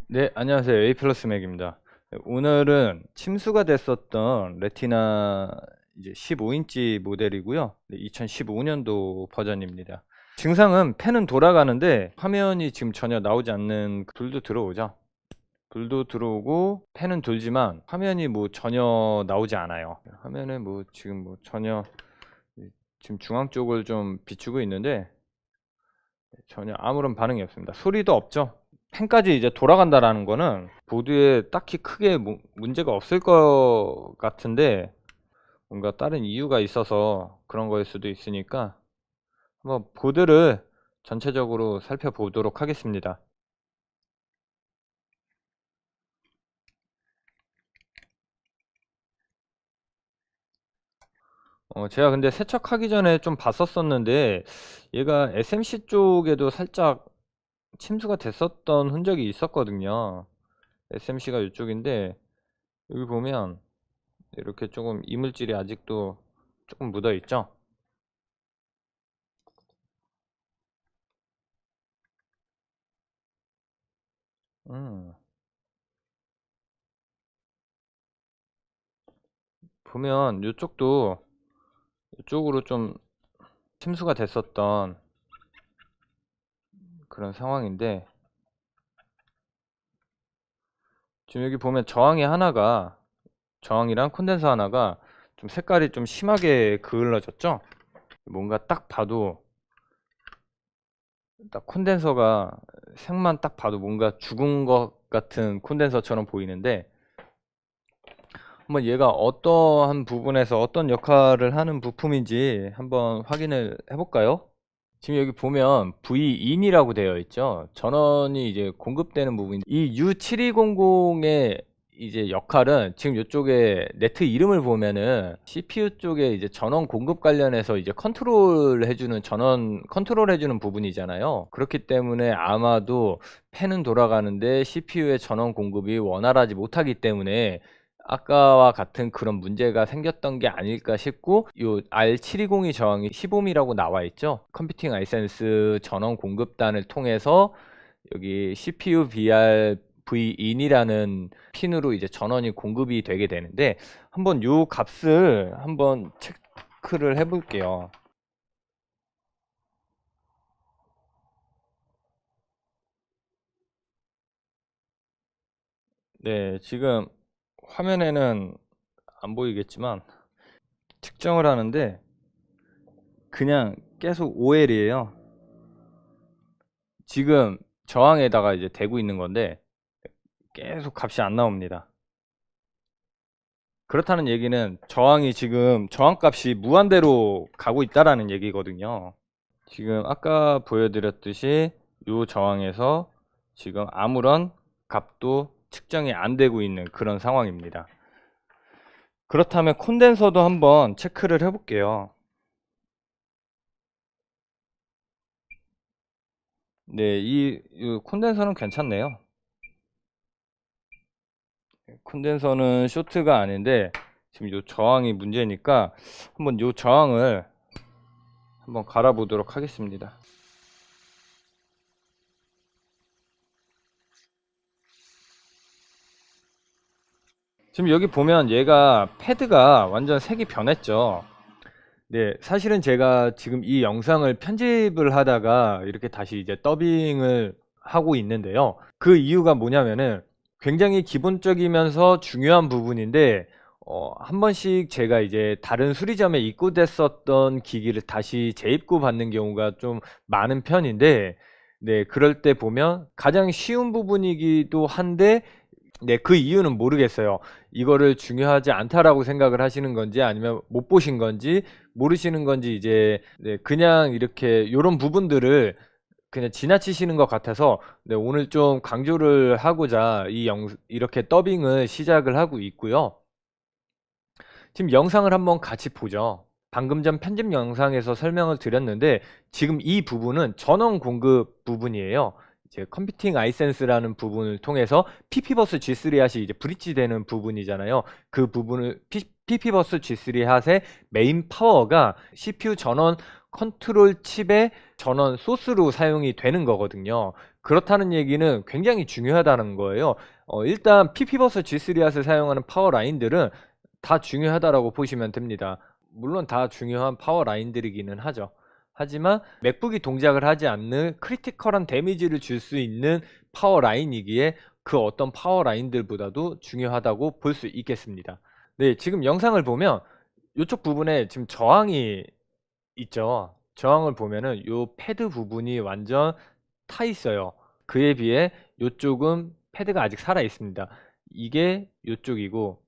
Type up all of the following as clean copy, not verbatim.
네, 안녕하세요. A 플러스 맥입니다. 오늘은 침수가 됐었던 레티나 이제 15인치 모델이고요. 2015년도 버전입니다. 증상은 펜은 돌아가는데 화면이 지금 전혀 나오지 않는 불도 들어오죠. 불도 들어오고 펜은 돌지만 화면이 뭐 전혀 나오지 않아요. 화면에 뭐 지금 뭐 전혀 지금 중앙 쪽을 좀 비추고 있는데 전혀 아무런 반응이 없습니다. 소리도 없죠. 펜까지 이제 돌아간다라는 거는 보드에 딱히 크게 문제가 없을 것 같은데 뭔가 다른 이유가 있어서 그런 거일 수도 있으니까 한번 보드를 전체적으로 살펴보도록 하겠습니다. 제가 근데 세척하기 전에 좀 봤었었는데 얘가 SMC 쪽에도 살짝 침수가 됐었던 흔적이 있었거든요. SMC가 이쪽인데 여기 보면 이렇게 조금 이물질이 아직도 조금 묻어 있죠. 음, 보면 이쪽도 이쪽으로 좀 침수가 됐었던 그런 상황인데 지금 여기 보면 저항이랑 콘덴서 하나가 좀 색깔이 좀 심하게 그을러졌죠. 뭔가 딱 봐도 딱 콘덴서가 색만 딱 봐도 뭔가 죽은 것 같은 콘덴서처럼 보이는데 한번 얘가 어떠한 부분에서 어떤 역할을 하는 부품인지 한번 확인을 해볼까요? 지금 여기 보면 V-in이라고 되어 있죠. 전원이 이제 공급되는 부분인데 이 U7200의 이제 역할은 지금 이쪽에 네트 이름을 보면은 CPU 쪽에 이제 전원 공급 관련해서 이제 컨트롤 해주는 부분이잖아요. 그렇기 때문에 아마도 펜은 돌아가는데 CPU의 전원 공급이 원활하지 못하기 때문에 아까와 같은 그런 문제가 생겼던 게 아닐까 싶고 요 R720이 저항이 15mm라고 나와 있죠. 컴퓨팅 아이센스 전원 공급단을 통해서 여기 CPU VR V-in이라는 핀으로 이제 전원이 공급이 되게 되는데 한번 요 값을 한번 체크를 해 볼게요. 네, 지금 화면에는 안 보이겠지만 측정을 하는데 그냥 계속 OL이에요. 지금 저항에다가 이제 대고 있는 건데 계속 값이 안 나옵니다. 그렇다는 얘기는 저항이 지금 저항값이 무한대로 가고 있다라는 얘기거든요. 지금 아까 보여드렸듯이 이 저항에서 지금 아무런 값도 측정이 안 되고 있는 그런 상황입니다. 그렇다면 콘덴서도 한번 체크를 해볼게요. 네, 이 콘덴서는 괜찮네요. 콘덴서는 쇼트가 아닌데 지금 이 저항이 문제니까 한번 이 저항을 한번 갈아보도록 하겠습니다. 지금 여기 보면 얘가 패드가 완전 색이 변했죠. 네, 사실은 제가 지금 이 영상을 편집을 하다가 이렇게 다시 이제 더빙을 하고 있는데요. 그 이유가 뭐냐면은 굉장히 기본적이면서 중요한 부분인데 한 번씩 제가 이제 다른 수리점에 입고됐었던 기기를 다시 재입고 받는 경우가 좀 많은 편인데 네, 그럴 때 보면 가장 쉬운 부분이기도 한데 네, 그 이유는 모르겠어요. 이거를 중요하지 않다라고 생각을 하시는 건지 아니면 못 보신 건지 모르시는 건지 이제 네, 그냥 이렇게 요런 부분들을 그냥 지나치시는 것 같아서 네, 오늘 좀 강조를 하고자 이렇게 더빙을 시작을 하고 있고요. 지금 영상을 한번 같이 보죠. 방금 전 편집 영상에서 설명을 드렸는데 지금 이 부분은 전원 공급 부분이에요. 이제 컴퓨팅 아이센스라는 부분을 통해서 PP버스 G3 핫이 이제 브릿지 되는 부분이잖아요. 그 부분을 PP버스 G3 핫의 메인 파워가 CPU 전원 컨트롤 칩의 전원 소스로 사용이 되는 거거든요. 그렇다는 얘기는 굉장히 중요하다는 거예요. 일단 PP 버스 G3핫을 사용하는 파워 라인들은 다 중요하다라고 보시면 됩니다. 물론 다 중요한 파워 라인들이기는 하죠. 하지만 맥북이 동작을 하지 않는 크리티컬한 데미지를 줄 수 있는 파워 라인이기에 그 어떤 파워 라인들보다도 중요하다고 볼 수 있겠습니다. 네, 지금 영상을 보면 이쪽 부분에 지금 저항이 있죠. 저항을 보면은 요 패드 부분이 완전 타 있어요. 그에 비해 요쪽은 패드가 아직 살아 있습니다. 이게 요쪽이고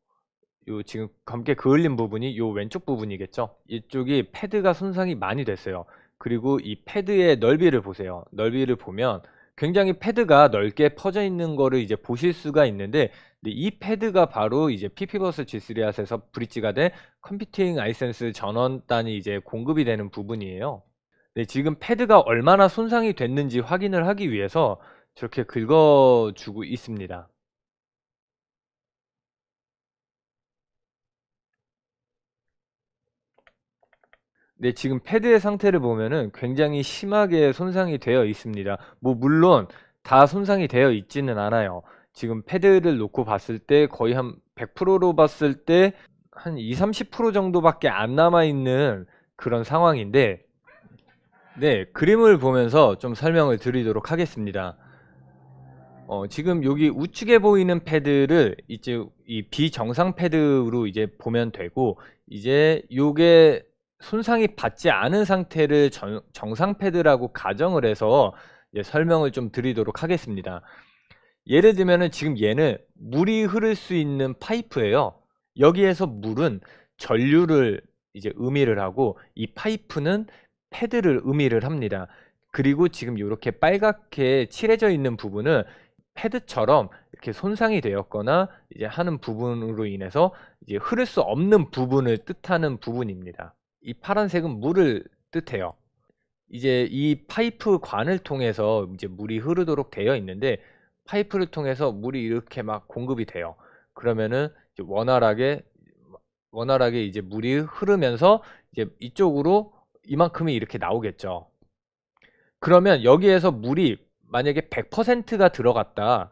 요 지금 검게 그을린 부분이 요 왼쪽 부분이겠죠. 이쪽이 패드가 손상이 많이 됐어요. 그리고 이 패드의 넓이를 보세요. 넓이를 보면 굉장히 패드가 넓게 퍼져 있는 거를 이제 보실 수가 있는데, 근데 이 패드가 바로 이제 PP버스 G3핫에서 브릿지가 된 컴퓨팅 아이센스 전원단이 이제 공급이 되는 부분이에요. 네, 지금 패드가 얼마나 손상이 됐는지 확인을 하기 위해서 저렇게 긁어주고 있습니다. 네, 지금 패드의 상태를 보면은 굉장히 심하게 손상이 되어 있습니다. 뭐 물론 다 손상이 되어 있지는 않아요. 지금 패드를 놓고 봤을 때 거의 한 100%로 봤을 때 한 2, 30% 정도밖에 안 남아 있는 그런 상황인데, 네, 그림을 보면서 좀 설명을 드리도록 하겠습니다. 지금 여기 우측에 보이는 패드를 이제 이 비정상 패드로 이제 보면 되고, 이제 요게 손상이 받지 않은 상태를 정상 패드라고 가정을 해서 이제 설명을 좀 드리도록 하겠습니다. 예를 들면은 지금 얘는 물이 흐를 수 있는 파이프예요. 여기에서 물은 전류를 이제 음이를 하고 이 파이프는 패드를 음이를 합니다. 그리고 지금 이렇게 빨갛게 칠해져 있는 부분은 패드처럼 이렇게 손상이 되었거나 이제 하는 부분으로 인해서 이제 흐를 수 없는 부분을 뜻하는 부분입니다. 이 파란색은 물을 뜻해요. 이제 이 파이프 관을 통해서 이제 물이 흐르도록 되어 있는데, 파이프를 통해서 물이 이렇게 막 공급이 돼요. 그러면은 이제 원활하게 이제 물이 흐르면서 이제 이쪽으로 이만큼이 이렇게 나오겠죠. 그러면 여기에서 물이 만약에 100%가 들어갔다.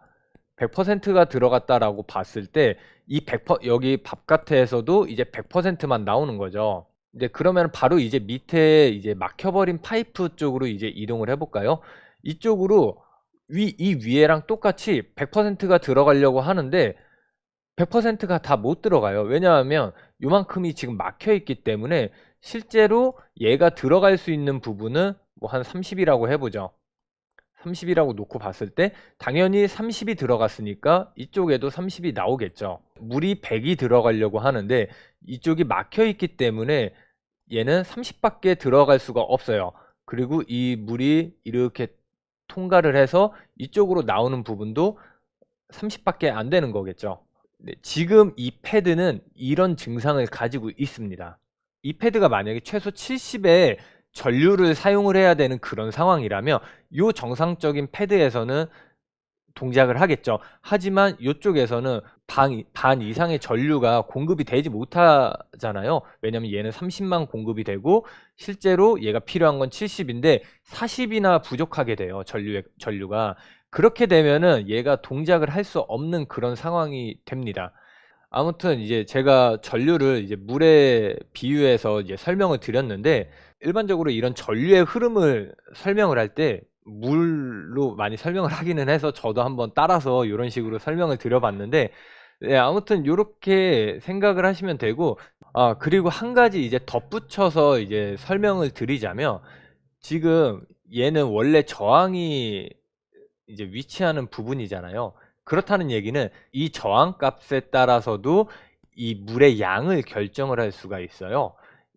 100%가 들어갔다라고 봤을 때 이 100% 여기 바깥에서도 이제 100%만 나오는 거죠. 이제 그러면 바로 이제 밑에 이제 막혀버린 파이프 쪽으로 이제 이동을 해볼까요? 이쪽으로 이 위에랑 똑같이 100%가 들어가려고 하는데 100%가 다 못 들어가요. 왜냐하면 요만큼이 지금 막혀 있기 때문에 실제로 얘가 들어갈 수 있는 부분은 뭐 한 30이라고 해보죠. 30이라고 놓고 봤을 때 당연히 30이 들어갔으니까 이쪽에도 30이 나오겠죠. 물이 100이 들어가려고 하는데 이쪽이 막혀 있기 때문에 얘는 30밖에 들어갈 수가 없어요. 그리고 이 물이 이렇게 통과를 해서 이쪽으로 나오는 부분도 30밖에 안 되는 거겠죠. 네, 지금 이 패드는 이런 증상을 가지고 있습니다. 이 패드가 만약에 최소 70의 전류를 사용을 해야 되는 그런 상황이라면 이 정상적인 패드에서는 동작을 하겠죠. 하지만 이쪽에서는 반 이상의 전류가 공급이 되지 못하잖아요. 왜냐면 얘는 30만 공급이 되고 실제로 얘가 필요한 건 70인데 40이나 부족하게 돼요. 전류가. 그렇게 되면은 얘가 동작을 할 수 없는 그런 상황이 됩니다. 아무튼 이제 제가 전류를 이제 물에 비유해서 이제 설명을 드렸는데, 일반적으로 이런 전류의 흐름을 설명을 할 때 물로 많이 설명을 하기는 해서 저도 한번 따라서 이런 식으로 설명을 드려봤는데, 네, 아무튼 이렇게 생각을 하시면 되고, 그리고 한 가지 이제 덧붙여서 이제 설명을 드리자면, 지금 얘는 원래 저항이 이제 위치하는 부분이잖아요. 그렇다는 얘기는 이 저항 값에 따라서도 이 물의 양을 결정을 할 수가 있어요.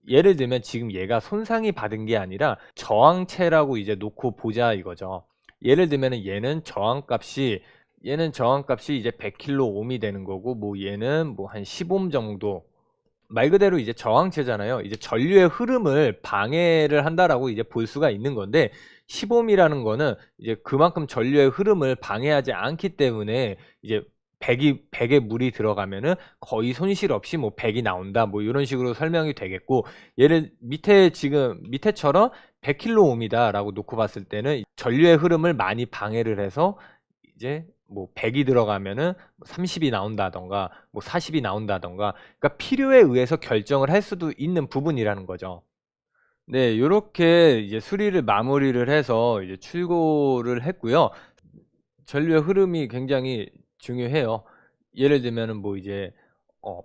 예를 들면 지금 얘가 손상이 받은 게 아니라 저항체라고 이제 놓고 보자 이거죠. 예를 들면 얘는 저항값이 이제 100kΩ이 되는 거고, 뭐 얘는 뭐 한 10옴 정도, 말 그대로 이제 저항체잖아요. 이제 전류의 흐름을 방해를 한다라고 이제 볼 수가 있는 건데, 10옴이라는 거는 이제 그만큼 전류의 흐름을 방해하지 않기 때문에 이제 100에 물이 들어가면은 거의 손실 없이 뭐 100이 나온다. 뭐 이런 식으로 설명이 되겠고, 예를 지금 밑에처럼 100kΩ이다라고 놓고 봤을 때는 전류의 흐름을 많이 방해를 해서 이제 뭐 100이 들어가면은 30이 나온다던가 뭐 40이 나온다던가, 그러니까 필요에 의해서 결정을 할 수도 있는 부분이라는 거죠. 네, 요렇게 이제 수리를 마무리를 해서 이제 출고를 했고요. 전류의 흐름이 굉장히 중요해요. 예를 들면은 뭐 이제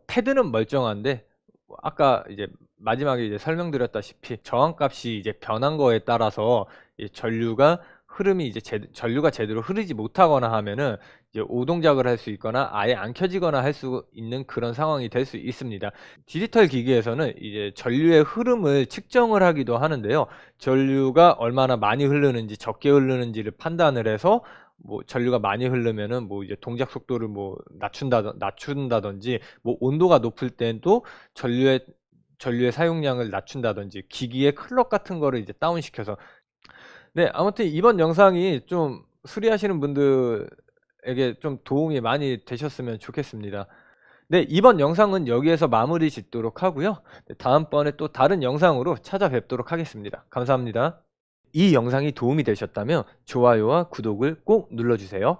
패드는 멀쩡한데, 뭐 아까 이제 마지막에 이제 설명드렸다시피 저항값이 이제 변한 거에 따라서 이 전류가 흐름이 이제 전류가 제대로 흐르지 못하거나 하면은 이제 오동작을 할 수 있거나 아예 안 켜지거나 할 수 있는 그런 상황이 될 수 있습니다. 디지털 기기에서는 이제 전류의 흐름을 측정을 하기도 하는데요. 전류가 얼마나 많이 흐르는지 적게 흐르는지를 판단을 해서 뭐 전류가 많이 흐르면은 뭐 이제 동작 속도를 뭐 낮춘다든지, 뭐 온도가 높을 때도 전류의 사용량을 낮춘다든지, 기기의 클럭 같은 거를 이제 다운시켜서. 네, 아무튼 이번 영상이 좀 수리하시는 분들에게 좀 도움이 많이 되셨으면 좋겠습니다. 네, 이번 영상은 여기에서 마무리 짓도록 하고요. 네, 다음번에 또 다른 영상으로 찾아뵙도록 하겠습니다. 감사합니다. 이 영상이 도움이 되셨다면 좋아요와 구독을 꼭 눌러주세요.